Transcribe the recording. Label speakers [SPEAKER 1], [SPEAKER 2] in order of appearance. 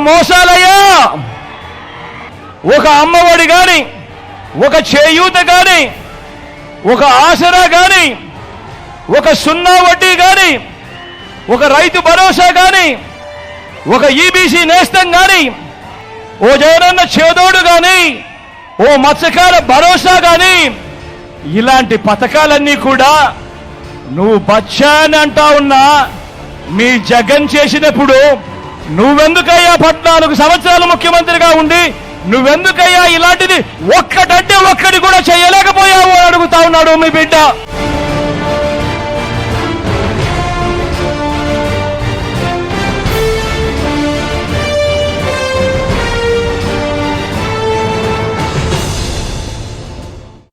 [SPEAKER 1] మోసాలయ్యా. ఒక అమ్మఒడి కానీ, ఒక చేయూత కానీ, ఒక ఆసరా కానీ, ఒక సున్నా వడ్డీ కానీ, ఒక రైతు భరోసా కానీ, ఒక ఈబీసీ నేస్తం కానీ, ఓ జగనన్న చేదోడు కానీ, ఓ మత్స్యకార భరోసా కానీ, ఇలాంటి పథకాలన్నీ కూడా నువ్వు బచ్చా అని అంటా ఉన్నా మీ జగన్ చేసినప్పుడు నువ్వెందుకయ్యా 14 సంవత్సరాలు ముఖ్యమంత్రిగా ఉండి నువ్వెందుకయ్యా ఇలాంటిది ఒక్కటంటే ఒక్కటి కూడా చేయలేకపోయావు అని అడుగుతా ఉన్నాడు మీ బిడ్డ.